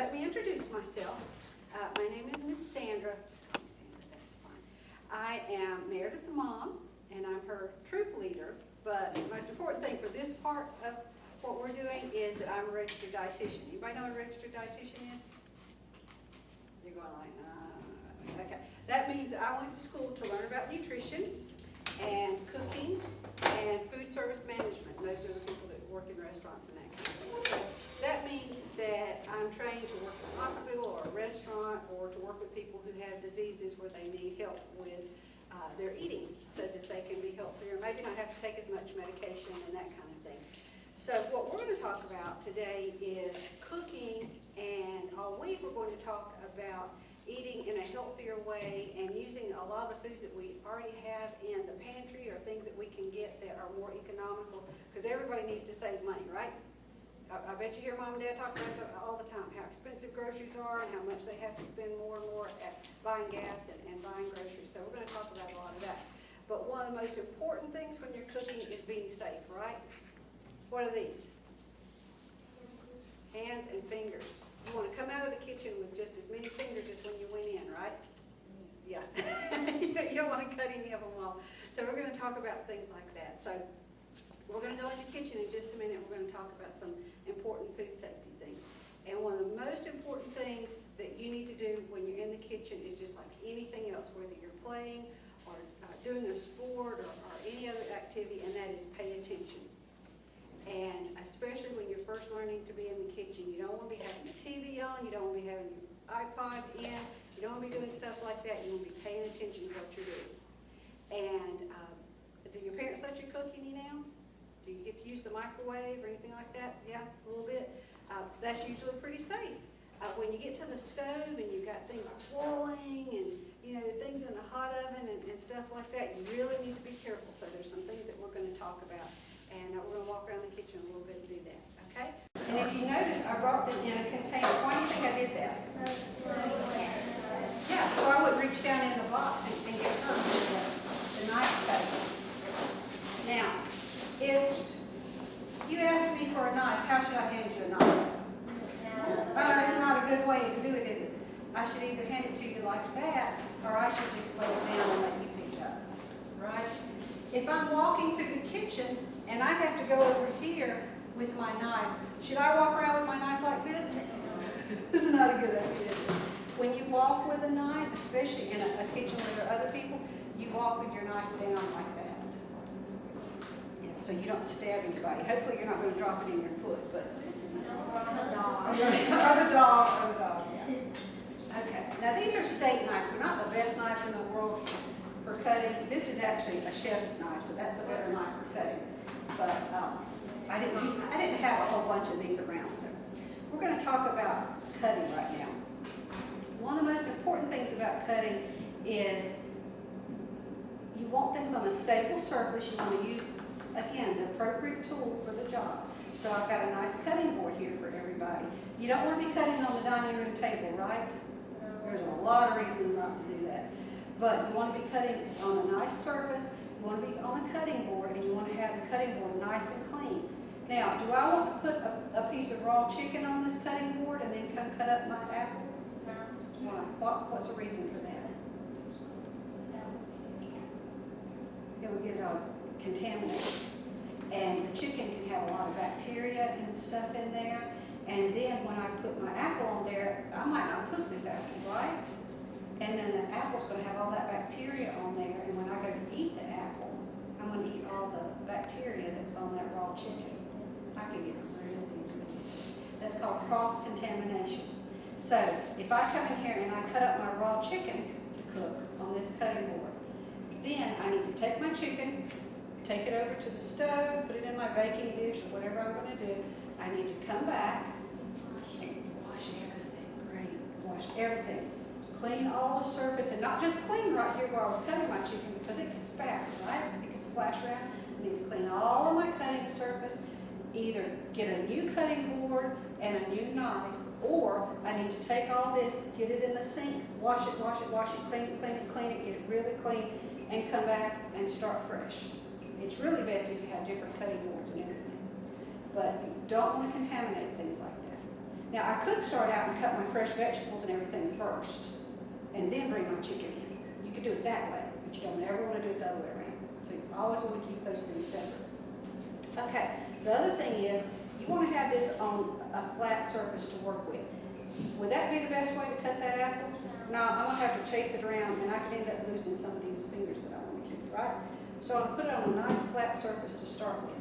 let me introduce myself. My name is Miss Sandra. Just call me Sandra, that's fine. I am Meredith's mom, and I'm her troop leader. But the most important thing for this part of what we're doing is that I'm a registered dietitian. Anybody know what a registered dietitian is? You're going like, okay. That means that I went to school to learn about nutrition and cooking and food service management. Those are the people that work in restaurants and that kind of thing. So that means that I'm trained to work in a hospital or a restaurant or to work with people who have diseases where they need help with their eating so that they can be healthier, maybe not have to take as much medication and that kind of thing. So what we're going to talk about today is cooking, and all week we're going to talk about eating in a healthier way and using a lot of the foods that we already have in the pantry or things that we can get that are more economical, because everybody needs to save money, right? I bet you hear Mom and Dad talk about it all the time, how expensive groceries are and how much they have to spend more and more at buying gas and buying groceries. So we're going to talk about a lot of that. But one of the most important things when you're cooking is being safe, right? What are these? Hands and fingers. You want to come out of the kitchen with just as many fingers as when you went in, right? Yeah. You don't want to cut any of them off. So we're going to talk about things like that. So we're going to go in the kitchen in just a minute. We're going to talk about some important food safety things. And one of the most important things that you need to do when you're in the kitchen is just like anything else, whether you're playing or doing a sport or any other activity, and that is pay attention. And especially when you're first learning to be in the kitchen, you don't want to be having the TV on, you don't want to be having your iPod in, you don't want to be doing stuff like that. You want to be paying attention to what you're doing. And do your parents let you cook any now? Do you get to use the microwave or anything like that? Yeah, a little bit. That's usually pretty safe. When you get to the stove and you've got things boiling and things in the hot oven and stuff like that, you really need to be careful. So there's some things that we're going to talk about, and we're going to walk around the kitchen a little bit and do that. Okay? And if you notice, I brought them in a container. Why do you think I did that? Yeah, so I would reach down in the box and get hurt with the knife cutter. Now, if you ask me for a knife, how should I hand you a knife? It's not a good way to do it, is it? I should either hand it to you like that, or I should just lay it down and let you pick it up, right? If I'm walking through the kitchen and I have to go over here with my knife, should I walk around with my knife like this? This is not a good idea. When you walk with a knife, especially in a kitchen where there are other people, you walk with your knife down like that. So you don't stab anybody. Hopefully you're not going to drop it in your foot, but or the dog, yeah. Okay. Now these are steak knives. They're not the best knives in the world for cutting. This is actually a chef's knife, so that's a better knife for cutting. But I didn't have a whole bunch of these around, so we're going to talk about cutting right now. One of the most important things about cutting is you want things on a stable surface. You want to use, again, the appropriate tool for the job. So I've got a nice cutting board here for everybody. You don't want to be cutting on the dining room table, right? There's a lot of reasons not to do that. But you want to be cutting on a nice surface, you want to be on a cutting board, and you want to have the cutting board nice and clean. Now, do I want to put a piece of raw chicken on this cutting board and then come cut up my apple? No. Why? What's the reason for that? It will get it all contaminated. And the chicken can have a lot of bacteria and stuff in there. And then when I put my apple on there, I might not cook this apple, right? And then the apple's going to have all that bacteria on there. And when I go to eat the apple, I'm going to eat all the bacteria that was on that raw chicken. I can get really sick. That's called cross-contamination. So if I come in here and I cut up my raw chicken to cook on this cutting board, then I need to take my chicken, take it over to the stove, put it in my baking dish or whatever I'm going to do. I need to come back and wash everything. Great. Wash everything. Clean all the surface, and not just clean right here where I was cutting my chicken, because it can spatter, right? It can splash around. I need to clean all of my cutting surface, either get a new cutting board and a new knife, or I need to take all this, get it in the sink, wash it, clean it, get it really clean, and come back and start fresh. It's really best if you have different cutting boards and everything. But you don't want to contaminate things like that. Now, I could start out and cut my fresh vegetables and everything first, and then bring my chicken in. You could do it that way, but you don't ever want to do it the other way around. So you always want to keep those things separate. Okay, the other thing is, you want to have this on a flat surface to work with. Would that be the best way to cut that apple? No, I'm going to have to chase it around, and I could end up losing some of these fingers that I want to keep, right? So I'll put it on a nice flat surface to start with.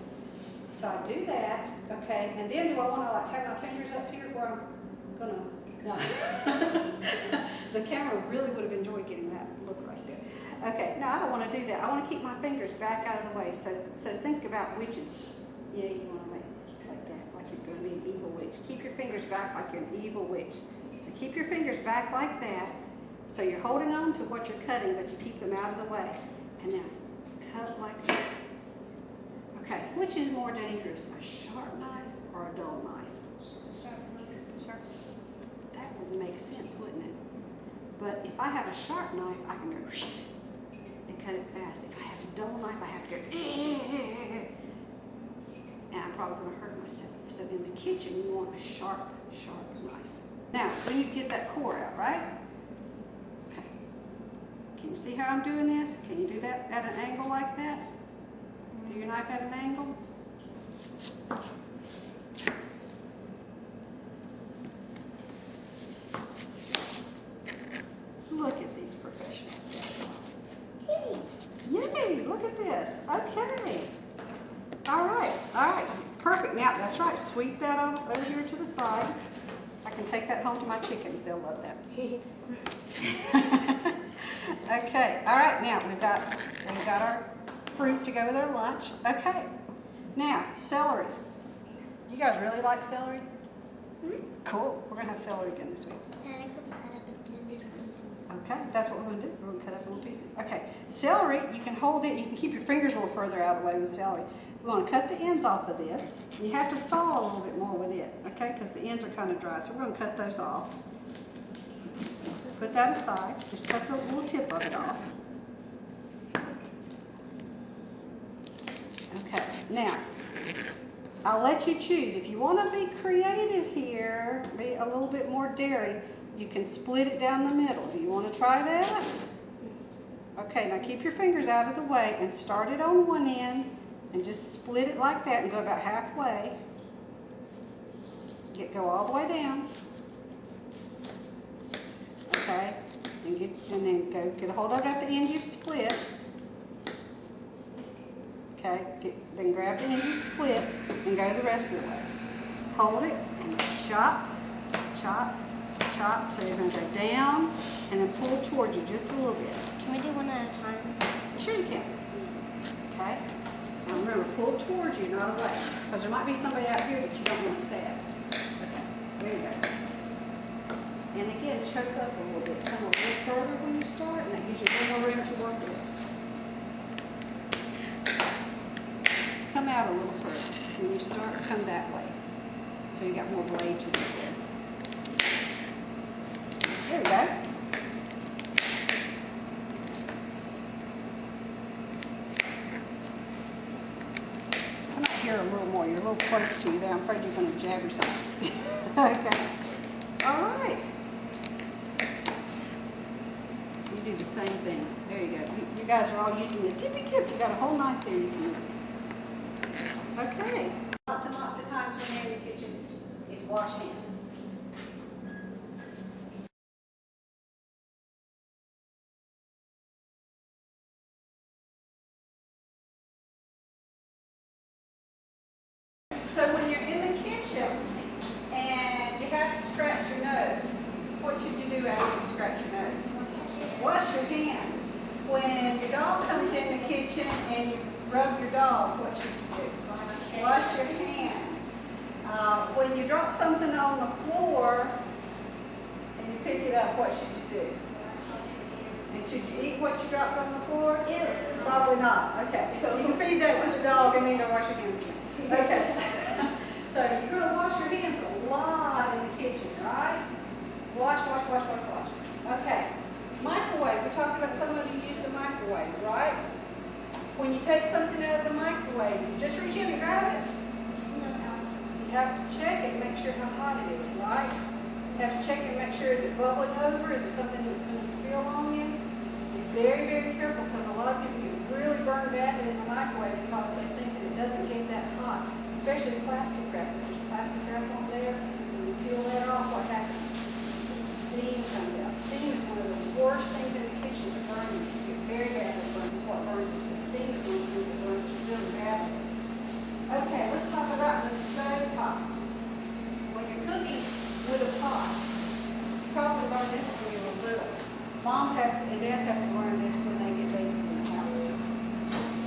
So I do that, okay, and then do I want to like have my fingers up here where I'm going to, no. The camera really would have enjoyed getting that look right there. Okay, no, I don't want to do that. I want to keep my fingers back out of the way. So think about witches. Yeah, you want to make like that, like you're going to be an evil witch. Keep your fingers back like you're an evil witch. So keep your fingers back like that. So you're holding on to what you're cutting, but you keep them out of the way. And now cut like that. Okay, which is more dangerous, a sharp knife or a dull knife? Sharp knife. Sharp. That would make sense, wouldn't it? But if I have a sharp knife, I can go and cut it fast. If I have a dull knife, I have to go and I'm probably going to hurt myself. So in the kitchen, you want a sharp, sharp knife. Now, we need to get that core out, right? Okay. Can you see how I'm doing this? Can you do that at an angle like that? Do your knife at an angle? Look at these professionals. Yay, look at this. Okay. All right, perfect. Now, that's right. Sweep that over here to the side. I can take that home to my chickens. They'll love that. Okay, all right. Now, we've got our fruit to go with our lunch. Okay. Now, celery. You guys really like celery? Mm-hmm. Cool. We're going to have celery again this week. And I could cut up into little pieces. Okay, that's what we're going to do. We're going to cut up little pieces. Okay, celery, you can hold it. You can keep your fingers a little further out of the way with celery. We want to cut the ends off of this. You have to saw a little bit more with it, okay, because the ends are kind of dry. So we're going to cut those off. Put that aside. Just cut the little tip of it off. Okay, now, I'll let you choose. If you want to be creative here, be a little bit more daring, you can split it down the middle. Do you want to try that? Okay, now keep your fingers out of the way and start it on one end and just split it like that and go about halfway. Go all the way down. Okay, and then get a hold of it at the end you've split. Okay, then grab the end you split and go the rest of the way. Hold it and chop, chop, chop. So you're going to go down and then pull towards you just a little bit. Can we do one at a time? Sure you can. Okay. Now remember, pull towards you, not away, because there might be somebody out here that you don't want to stab. Okay. There you go. And again, choke up a little bit. Come a little further when you start, and that gives you a little more room to work with. Come out a little further. When you start, come that way. So you got more blade to work with. There you go. Come out here a little more. You're a little close to you there. I'm afraid you're going to jab yourself. Okay. All right. You do the same thing. There you go. You guys are all using the tippy tip. You got a whole knife there you can use. Okay. Lots and lots of times when you're in the kitchen is wash hands. So when you're in the kitchen and you have to scratch your nose, what should you do after you scratch your nose? Wash your hands. When your dog comes in the kitchen and you rub your dog, what should you do? Wash your hands. When you drop something on the floor and you pick it up, what should you do? And should you eat what you dropped on the floor? Ew. Probably not. Okay. You can feed that to the dog and then go wash your hands again. Okay. So you're going to wash your hands a lot in the kitchen, right? Wash, wash, wash, wash, wash. Okay. Microwave. We talked about some of you use the microwave, right? When you take something out of the microwave, you just reach in and grab it. No. You have to check and make sure how hot it is, right? You have to check and make sure, is it bubbling over? Is it something that's going to spill on you? Be very, very careful, because a lot of people get really burned badly in the microwave because they think that it doesn't get that hot, especially plastic wrap. If there's plastic wrap on there, when you peel that off, what happens? Steam comes out. Steam is one of the worst things in the kitchen to burn you. You get very badly burned. It's what burns us, but steam is one of the things that burns us really badly. Okay, let's talk about the stove top. When you're cooking with a pot, you probably learned this when you were little. Moms have and dads have to learn this when they get babies in the house.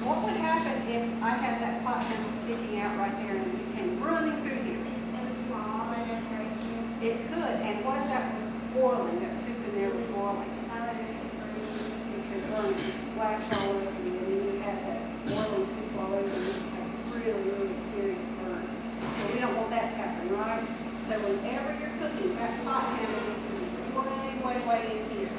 What would happen if I had that pot handle sticking out right there and you came running through here? It would fall and it hurt you. It could. And what if that was boiling? That soup in there was boiling. It could burn and splash all over you, and then you have that boiling soup all over you. You have really, really serious burns. So we don't want that to happen, right? So whenever you're cooking, that pot handle needs to be way, way, way in here.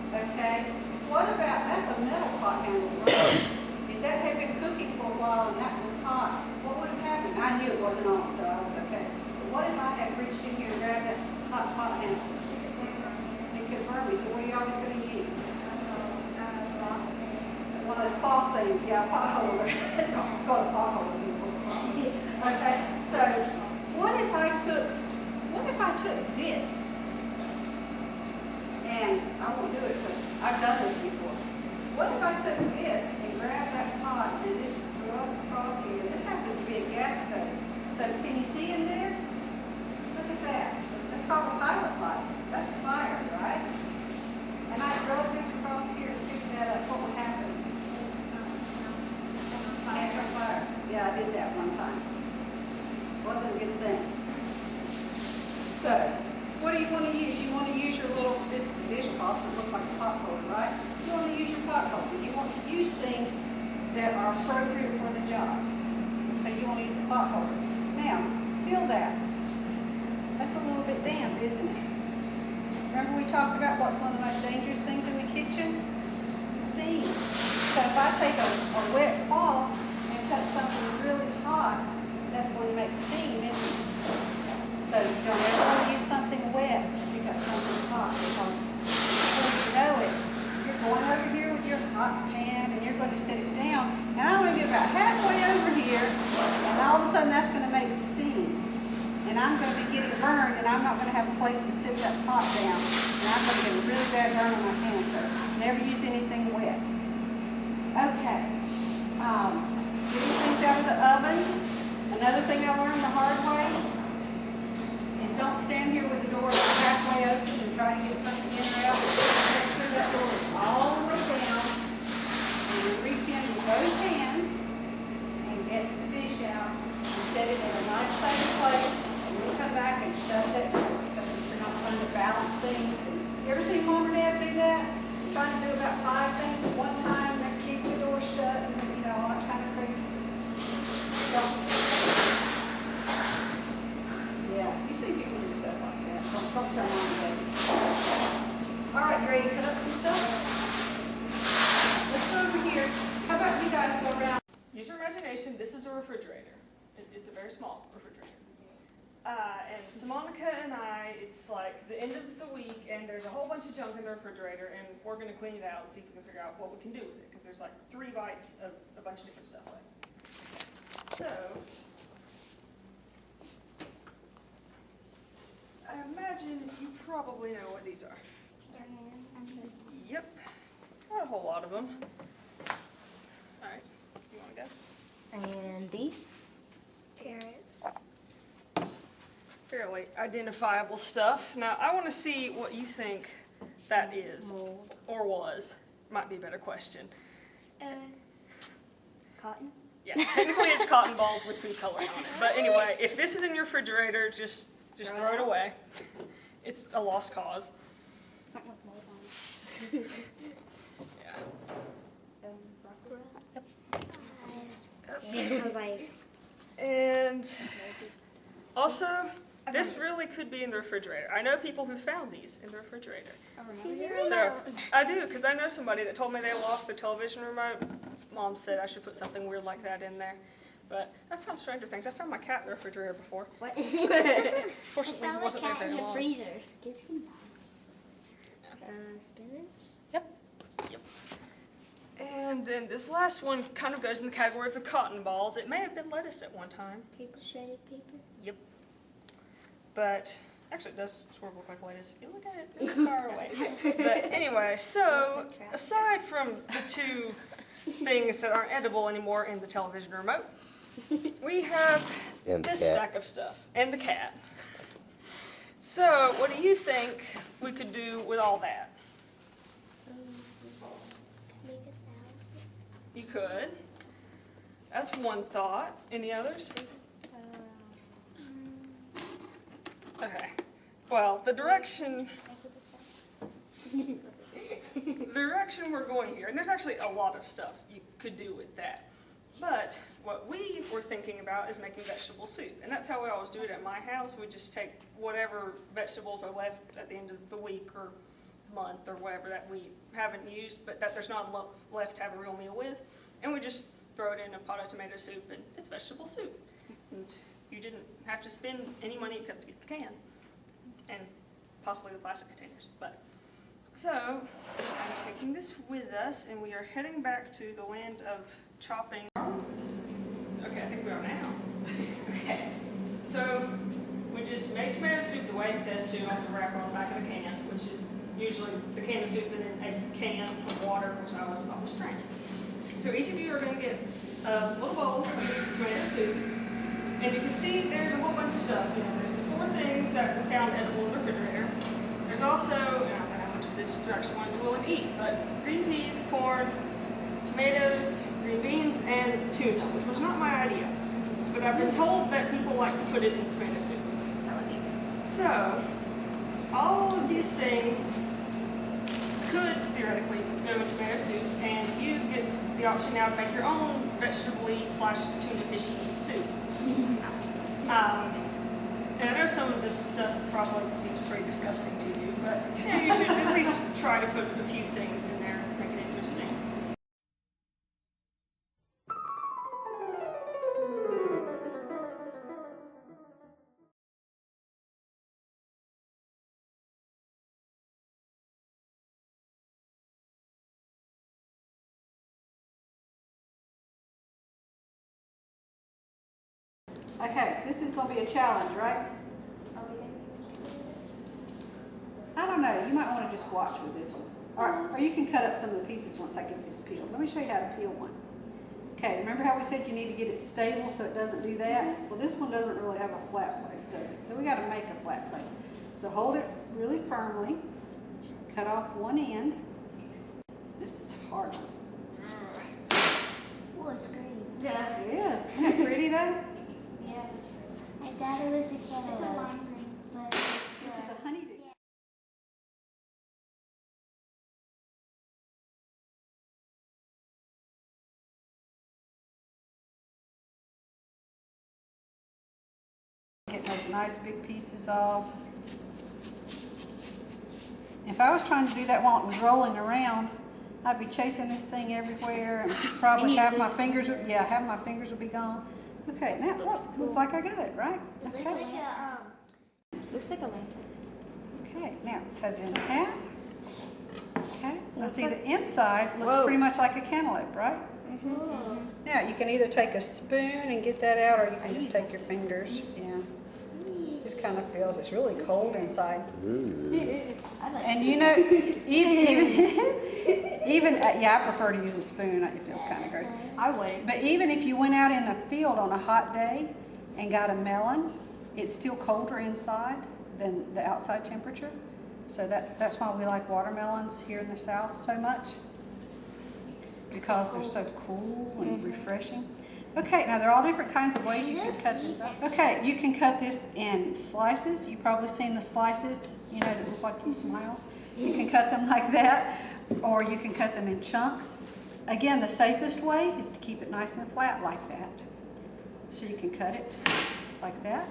Okay? What about, that's a metal pot handle, right? If that had been cooking for a while and that was hot, what would have happened? I knew it wasn't on, so I was okay. But what if I had reached in here and grabbed that hot pot handle? It could burn me. So what are you always going to use? One of those cloth things, yeah, pot holder. it's called a pot holder. Okay, so what if I took this, and I won't do it because I've done this before. What if I took this and grabbed that pot and this drug across here? This happens to be a gas stove. So can you see in there? Look at that. That's called a pilot light. That's fire, right? And I drug this across here and picked that up. What would happen? Catch on fire. Yeah, I did that one time. Wasn't a good thing. So, what do you want to use? You want to use your little, this is a dishcloth that looks like a pot holder, right? You want to use your pot holder. You want to use things that are appropriate for the job. So you want to use a pot holder. Now, feel that. That's a little bit damp, isn't it? Remember we talked about what's one of the most dangerous things in the kitchen? Steam. So if I take a wet cloth and touch something really hot, that's going to make steam, isn't it? So you don't ever want to use something wet to pick up something hot, because before you know it, you're going over here with your hot pan and you're going to set it down, and I'm going to be about halfway over here, and all of a sudden that's going to make steam. And I'm going to be getting burned, and I'm not going to have a place to sit that pot down, and I'm going to get a really bad burn on my hands. So never use anything wet. Okay. Getting things out of the oven. Another thing I learned the hard way is don't stand here with the door halfway open and try to get something in or out. Make sure that door is all the way down, and you reach in with both hands and get the dish out and set it in a nice safe place. We'll come back and shut that door so that you're not trying to balance things. And you ever seen Mom or Dad do that? You're trying to do about 5 things at one time, and they're keeping the door shut, and you know, all that kind of crazy stuff. Yeah, you see people do stuff like that. Don't tell Mom or Dad. All right, you ready to cut up some stuff? Let's go over here. How about you guys go around? Use your imagination. This is a refrigerator. It's a very small refrigerator. And Simonica and I, it's like the end of the week, and there's a whole bunch of junk in the refrigerator, and we're going to clean it out and see if we can figure out what we can do with it, because there's like 3 bites of a bunch of different stuff like it. So, I imagine you probably know what these are. Yep. Not a whole lot of them. All right. You want to go? And these? Carrots. Fairly identifiable stuff. Now, I want to see what you think that is, Mold. or was. Might be a better question. Cotton? Yeah, technically it's cotton balls with food coloring on it. But anyway, if this is in your refrigerator, just throw it away. It's a lost cause. Something with mold on it. Yeah. Yep. I was like... And also, this really could be in the refrigerator. I know people who found these in the refrigerator. So, I do, because I know somebody that told me they lost their television remote. Mom said I should put something weird like that in there. But I found stranger things. I found my cat in the refrigerator before. What? Fortunately, he I wasn't there found a cat very in the long. freezer. Guess who? Spinach? Yep. And then this last one kind of goes in the category of the cotton balls. It may have been lettuce at one time. Paper, shredded paper? Yep. But actually, it does sort of look like lettuce if you look at it really far away. But anyway, so aside from the two things that aren't edible anymore in the television remote, we have And the this cat. stack of stuff. And the cat. So, what do you think we could do with all that? Make a salad. You could. That's one thought. Any others? Okay. Well, the direction we're going here, and there's actually a lot of stuff you could do with that. But what we were thinking about is making vegetable soup. And that's how we always do it at my house. We just take whatever vegetables are left at the end of the week or month or whatever that we haven't used, but that there's not enough left to have a real meal with. And we just throw it in a pot of tomato soup, and it's vegetable soup. And you didn't have to spend any money except to get the can and possibly the plastic containers. But so I'm taking this with us, and we are heading back to the land of chopping. Okay, I think we are now. Okay, so we just make tomato soup the way it says to on the wrapper on the back of the can, which is usually the can of soup and then a can of water, which I always thought was strange. So each of you are going to get a little bowl of tomato soup, and you can see there's a whole bunch of stuff. You know, there's the 4 things that we found edible in the refrigerator. There's also, and I don't know how much of this you're actually going to be willing to eat, but green peas, corn, tomatoes, green beans, and tuna, which was not my idea. But I've been told that people like to put it in tomato soup. So, all of these things could theoretically go in tomato soup, and you get the option now to make your own vegetable-y / tuna fishy soup. And I know some of this stuff probably seems pretty disgusting to you, but you should at least try to put a few things in there, make it interesting. Okay, this is gonna be a challenge, right? I don't know, you might wanna just watch with this one. Or you can cut up some of the pieces once I get this peeled. Let me show you how to peel one. Okay, remember how we said you need to get it stable so it doesn't do that? Well, this one doesn't really have a flat place, does it? So we gotta make a flat place. So hold it really firmly, cut off one end. This is hard. Oh, it's great. It is. Isn't it pretty though? Yeah, it's pretty. I thought it was the cantaloupe. It's a lime green, but This is a honeydew. Get those nice big pieces off. If I was trying to do that while it was rolling around, I'd be chasing this thing everywhere and probably half my fingers would be gone. Okay, now look, looks like I got it, right? Okay. looks like a lantern. Okay, now cut it in half. Okay, now see the inside looks pretty much like a cantaloupe, right? Mm-hmm. Now you can either take a spoon and get that out, or you can just take your fingers. Yeah, just kind of feels. It's really cold inside. And you know, even yeah, I prefer to use a spoon. It feels kind of gross. I wouldn't. But even if you went out in a field on a hot day and got a melon, it's still colder inside than the outside temperature. So that's why we like watermelons here in the South so much, because they're so cool and refreshing. Okay, now there are all different kinds of ways you can cut this up. Okay, you can cut this in slices. You've probably seen the slices, you know, that look like little smiles. You can cut them like that, or you can cut them in chunks. Again, the safest way is to keep it nice and flat like that. So you can cut it like that.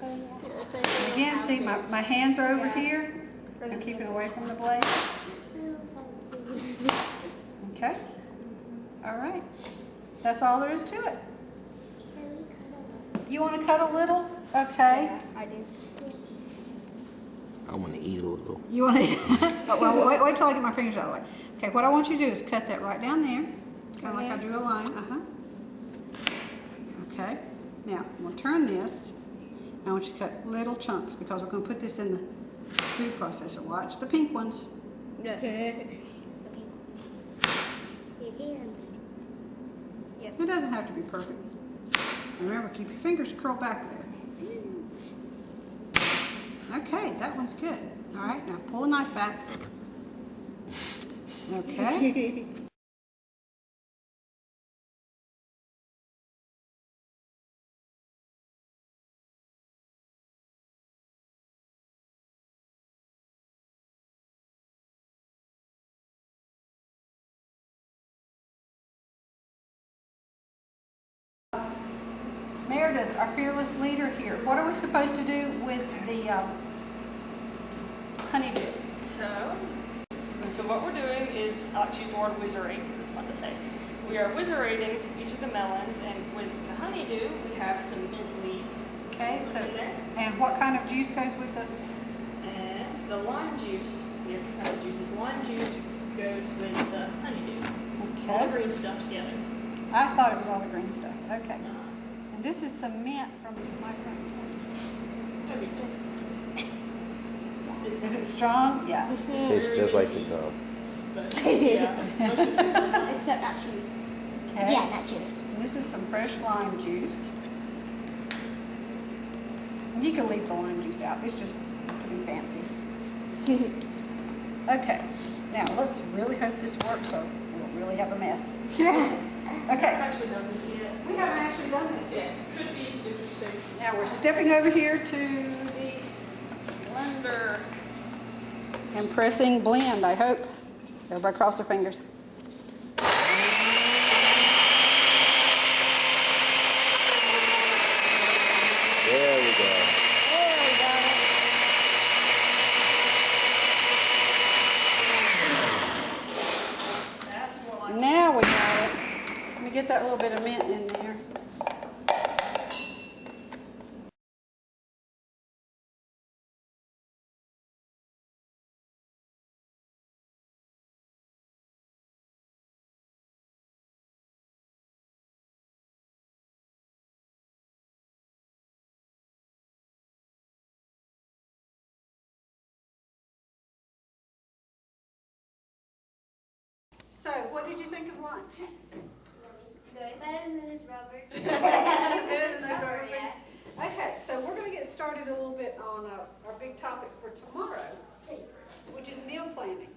And again, see, my hands are over here. I'm keeping away from the blade. Okay. All right. That's all there is to it. Can we cut You want to cut a little? Okay. Yeah, I do. I want to eat a little. You want to? Well, wait till I get my fingers out of the way. Okay. What I want you to do is cut that right down there, kind of like I drew a line. Okay. Now I'm going to turn this. I want you to cut little chunks because we're going to put this in the food processor. Watch the pink ones. Your hands. Yep. It doesn't have to be perfect. Remember, keep your fingers curled back there. Okay, that one's good. All right, now pull the knife back. Okay. Meredith, our fearless leader here, what are we supposed to do with the honeydew? So what we're doing is, I like to use the word whizzering because it's fun to say. We are whizzerating each of the melons, and with the honeydew, we have some mint leaves. Okay, so in there. and what kind of juice goes with the? And the lime juice, we have different kinds of juices. Lime juice goes with the honeydew. All the Okay. green stuff together. I thought it was all the green stuff. Okay. And this is some mint from my front porch. Is it strong? Yeah. Tastes just like the gum. Except not chewy. Okay. Yeah, not chewy. And this is some fresh lime juice. And you can leave the lime juice out. It's just to be fancy. Okay. Now let's really hope this works, or we'll really have a mess. I Okay. haven't actually done this yet. We haven't actually done this Yeah, yet. could be interesting. Now we're stepping over here to the blender and pressing blend, I hope. Everybody cross their fingers. There we go. There we got it. That's more like Now we got it. Let me get that little bit of mint in there. So, what did you think of lunch? Good. Better than this rubber. Better than that, Rubber, Barbara? Okay, so we're going to get started a little bit on our big topic for tomorrow, which is meal planning.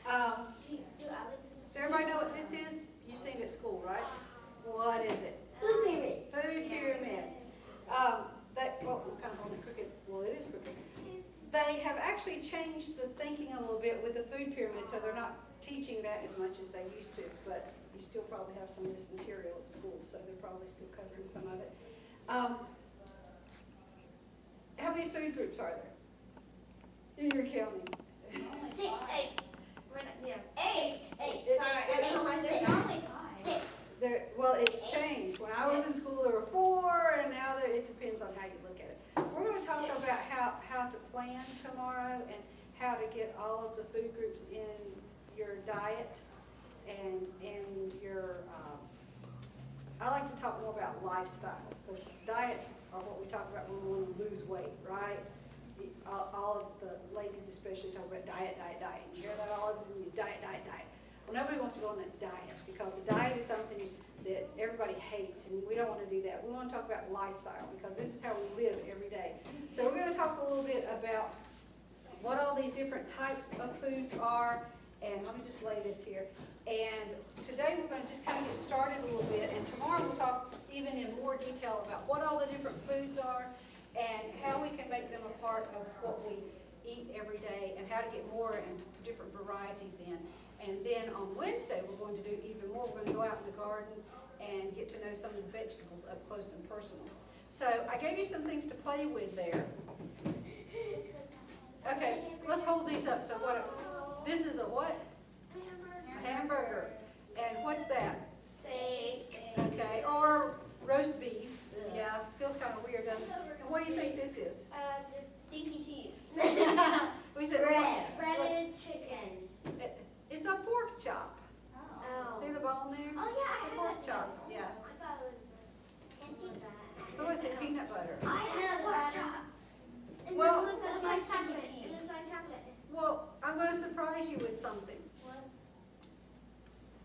Does everybody know what this is? You've seen it at school, right? What is it? Food pyramid. Food pyramid. Kind of holding it crooked. Well, it is crooked. They have actually changed the thinking a little bit with the food pyramid, so they're not teaching that as much as they used to, but you still probably have some of this material at school, so they're probably still covering some of it. How many food groups are there? You're counting. 6, 8. We're not, yeah. 8. 8. It- Sorry, it- I don't know why there's normally 5. 6. Well, it's changed. When I was in school, there were 4, and now it depends on how you look at it. We're going to talk about how to plan tomorrow and how to get all of the food groups in your diet and in your, I like to talk more about lifestyle, because diets are what we talk about when we want to lose weight, right? All of the ladies especially talk about diet, diet, diet. You hear that all of them use diet, diet, diet. Well, nobody wants to go on a diet, because a diet is something that everybody hates, and we don't want to do that. We want to talk about lifestyle, because this is how we live every day. So we're going to talk a little bit about what all these different types of foods are, and let me just lay this here. And today we're going to just kind of get started a little bit, and tomorrow we'll talk even in more detail about what all the different foods are and how we can make them a part of what we eat every day, and how to get more and different varieties in. And then on Wednesday, we're going to do even more. We're going to go out in the garden and get to know some of the vegetables up close and personal. So I gave you some things to play with there. Okay, let's hold these up. So this is a what? A hamburger. And what's that? Steak. Okay, or roast beef. Yeah, feels kind of weird, doesn't it? And what do you think this is? Just stinky cheese. We said Breaded chicken. It's a pork chop. Oh. See the bone there? Oh yeah, It's a I pork had chop. that. Yeah. I thought it was. Can't eat that. So I said peanut butter. I had a pork chop. Well, it looks like chocolate. It looks like chocolate. Well, I'm going to surprise you with something. What?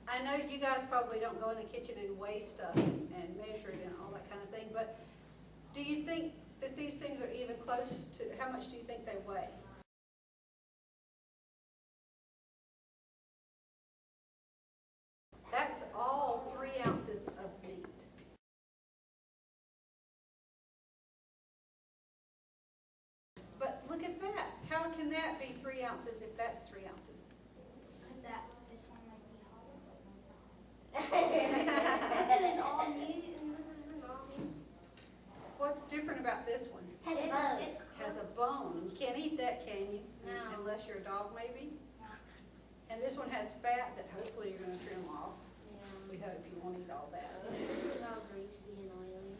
I know you guys probably don't go in the kitchen and weigh stuff and measure it and all that kind of thing, but do you think that these things are even close to, how much do you think they weigh? That's all 3 ounces of meat. But look at that. How can that be 3 ounces if that's 3 ounces? This one might be hollow, but it's not. This is all meat and this isn't all meat. What's different about this one? Has a bone. It Has a bone. You can't eat that, can you? No. Unless you're a dog, maybe? And this one has fat that hopefully you're going to trim off. We hope you won't eat all that. This is all greasy and oily.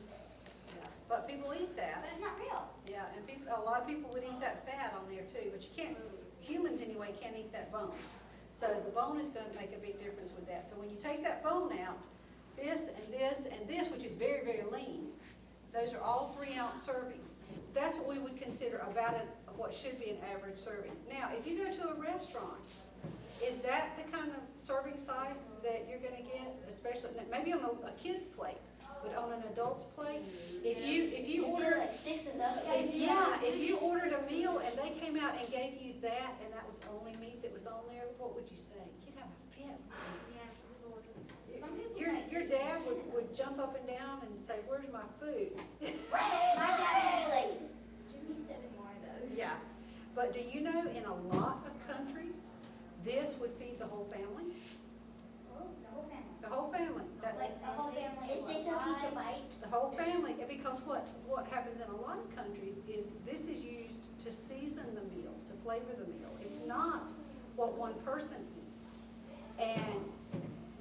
Yeah. But people eat that. But it's not real. Yeah, and a lot of people would eat that fat on there too, but you can't, humans anyway, can't eat that bone. So the bone is going to make a big difference with that. So when you take that bone out, this and this and this, which is very, very lean, those are all 3 ounce servings. That's what we would consider about what should be an average serving. Now, if you go to a restaurant, is that the kind of serving size that you're going to get, especially maybe on a kid's plate, but on an adult's plate? If you order, like 6 of those. if you ordered a meal and they came out and gave you that, and that was the only meat that was on there, what would you say? You'd have a fit. Yeah, some people would. Some people Your dad would jump up and down and say, "Where's my food?" My dad would be like, give me 7 more of those. Yeah, but do you know in a lot of countries, this would feed the whole family? Oh, the whole family. The whole family. Like the whole family. If they took each a bite. The whole family, and because what happens in a lot of countries is this is used to season the meal, to flavor the meal. It's not what one person eats. And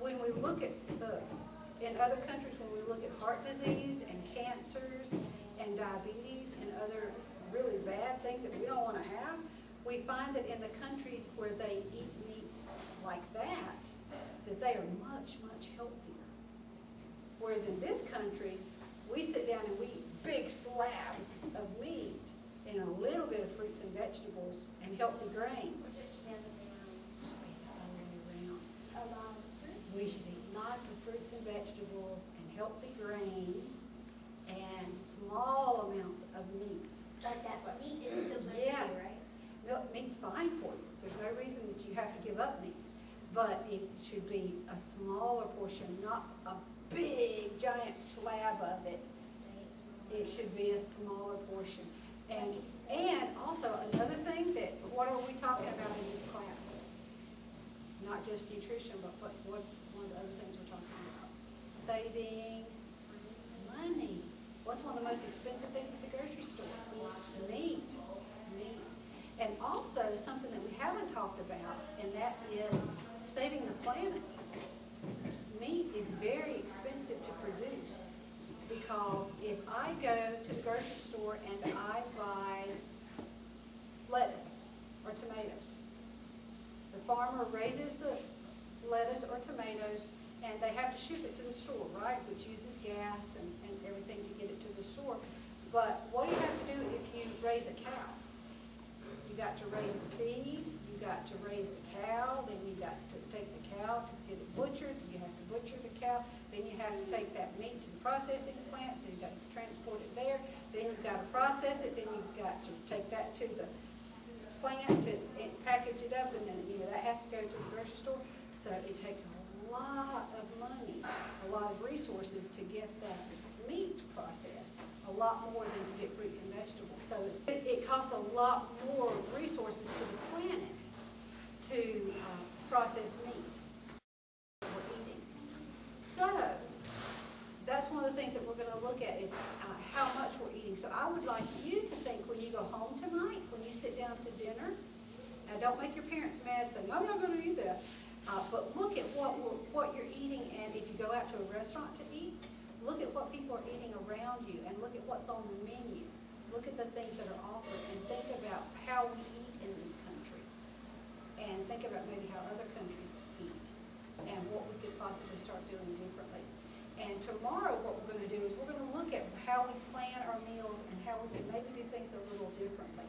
when we look at in other countries, when we look at heart disease and cancers and diabetes and other really bad things that we don't want to have, we find that in the countries where they eat meat like that they are much, much healthier. Whereas in this country, we sit down and we eat big slabs of meat and a little bit of fruits and vegetables and healthy grains. We should eat lots of fruits and vegetables and healthy grains and small amounts of meat. Like that, but meat is still good Yeah. for you, right? No, meat's fine for you. There's no reason that you have to give up meat. But it should be a smaller portion, not a big, giant slab of it. It should be a smaller portion. And also another thing that, what are we talking about in this class? Not just nutrition, but what's one of the other things we're talking about? Saving money. What's one of the most expensive things at the grocery store? Meat. And also something that we haven't talked about, and that is saving the planet. Meat is very expensive to produce because if I go to the grocery store and I buy lettuce or tomatoes, the farmer raises the lettuce or tomatoes and they have to ship it to the store, right? Which uses gas and everything to get it to the store. But what do you have to do if you raise a cow? You got to raise the feed, you got to raise the cow, then you got to take the cow to get it butchered, you have to butcher the cow, then you have to take that meat to the processing plant, so you've got to transport it there, then you've got to process it, then you've got to take that to the plant to package it up, and then that has to go to the grocery store. So it takes a lot of money, a lot of resources to get that meat processed, a lot more than to get fruits and vegetables. So it costs a lot more resources to the planet to process meat we're eating. So that's one of the things that we're going to look at is how much we're eating. So I would like you to think when you go home tonight, when you sit down to dinner, now don't make your parents mad and say, I'm not going to eat that. But look at what you're eating, and if you go out to a the things that are offered and think about how we eat in this country. And think about maybe how other countries eat and what we could possibly start doing differently. And tomorrow, what we're gonna do is we're gonna look at how we plan our meals and how we can maybe do things a little differently.